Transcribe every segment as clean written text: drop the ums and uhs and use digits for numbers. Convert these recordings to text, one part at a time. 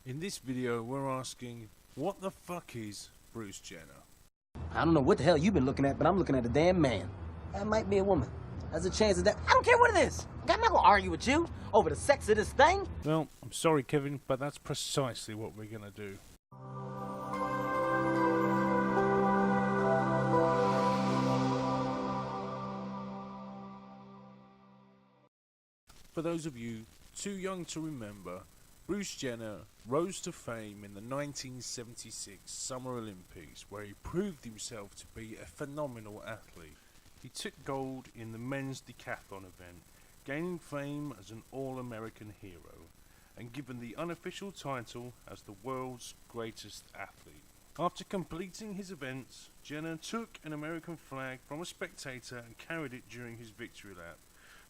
In this video, we're asking, what the fuck is Bruce Jenner? I don't know what the hell you've been looking at, but I'm looking at a damn man. That might be a woman. There's a chance of that. I don't care what it is. I'm not gonna argue with you over the sex of this thing. Well, I'm sorry, Kevin, but that's precisely what we're gonna do. For those of you too young to remember, Bruce Jenner rose to fame in the 1976 Summer Olympics, where he proved himself to be a phenomenal athlete. He took gold in the men's decathlon event, gaining fame as an all-American hero, and given the unofficial title as the world's greatest athlete. After completing his events, Jenner took an American flag from a spectator and carried it during his victory lap,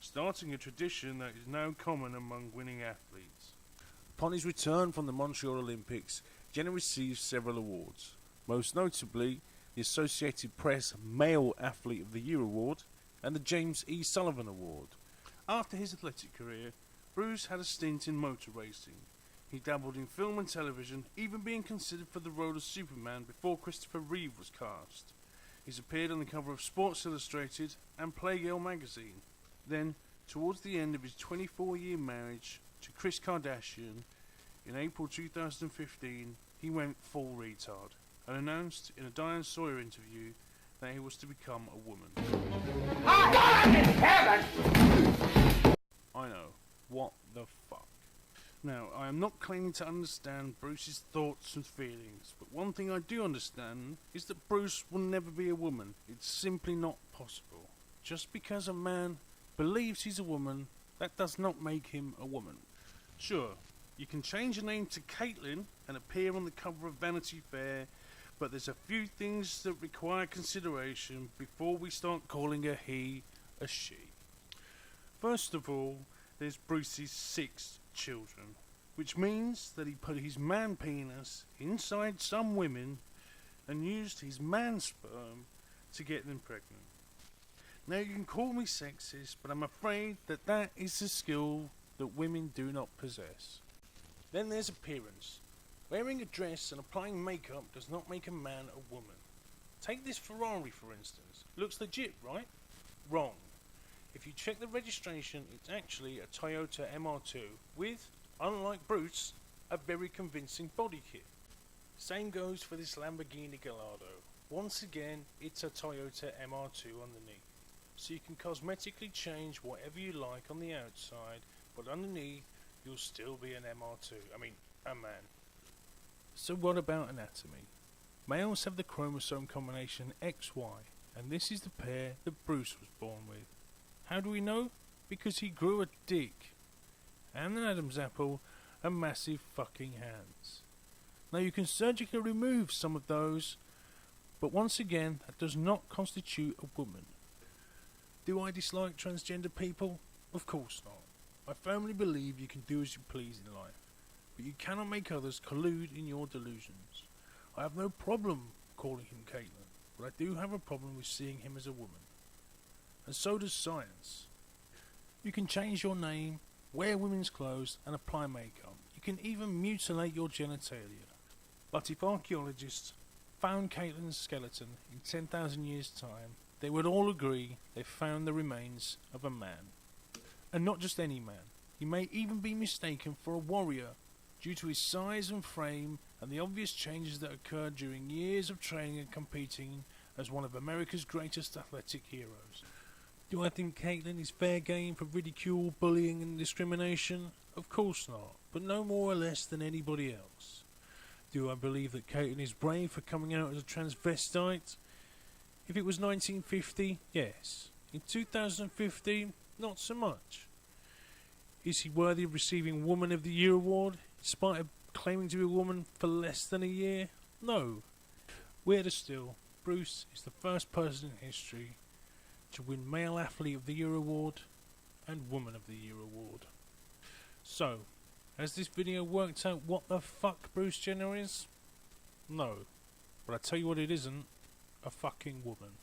starting a tradition that is now common among winning athletes. Upon his return from the Montreal Olympics, Jenner received several awards, most notably the Associated Press Male Athlete of the Year Award and the James E. Sullivan Award. After his athletic career, Bruce had a stint in motor racing. He dabbled in film and television, even being considered for the role of Superman before Christopher Reeve was cast. He's appeared on the cover of Sports Illustrated and Playgirl magazine. Then, towards the end of his 24-year marriage to Kris Kardashian, in April 2015, he went full retard and announced in a Diane Sawyer interview that he was to become a woman. God in heaven! I know, what the fuck. Now, I am not claiming to understand Bruce's thoughts and feelings, but one thing I do understand is that Bruce will never be a woman. It's simply not possible. Just because a man believes he's a woman, that does not make him a woman. Sure, you can change your name to Caitlyn and appear on the cover of Vanity Fair, but there's a few things that require consideration before we start calling a he a she. First of all, there's Bruce's 6 children, which means that he put his man penis inside some women and used his man sperm to get them pregnant. Now, you can call me sexist, but I'm afraid that that is a skill that women do not possess. Then there's appearance. Wearing a dress and applying makeup does not make a man a woman. Take this Ferrari for instance. Looks legit, right? Wrong. If you check the registration, it's actually a Toyota MR2 with, unlike Bruce, a very convincing body kit. Same goes for this Lamborghini Gallardo. Once again, it's a Toyota MR2 underneath. So you can cosmetically change whatever you like on the outside, but underneath you'll still be an MR2. I mean, a man. So what about anatomy? Males have the chromosome combination XY, and this is the pair that Bruce was born with. How do we know? Because he grew a dick, and an Adam's apple, and massive fucking hands. Now you can surgically remove some of those, but once again, that does not constitute a woman. Do I dislike transgender people? Of course not. I firmly believe you can do as you please in life, but you cannot make others collude in your delusions. I have no problem calling him Caitlyn, but I do have a problem with seeing him as a woman. And so does science. You can change your name, wear women's clothes, and apply makeup. You can even mutilate your genitalia. But if archaeologists found Caitlyn's skeleton in 10,000 years' time, they would all agree they found the remains of a man. And not just any man. He may even be mistaken for a warrior due to his size and frame and the obvious changes that occurred during years of training and competing as one of America's greatest athletic heroes. Do I think Caitlyn is fair game for ridicule, bullying and discrimination? Of course not, but no more or less than anybody else. Do I believe that Caitlyn is brave for coming out as a transvestite? If it was 1950, yes. In 2015, not so much. Is he worthy of receiving Woman of the Year award, in spite of claiming to be a woman for less than a year? No. Weirder still, Bruce is the first person in history to win Male Athlete of the Year award and Woman of the Year award. So, has this video worked out what the fuck Bruce Jenner is? No. But I tell you what it isn't. A fucking woman.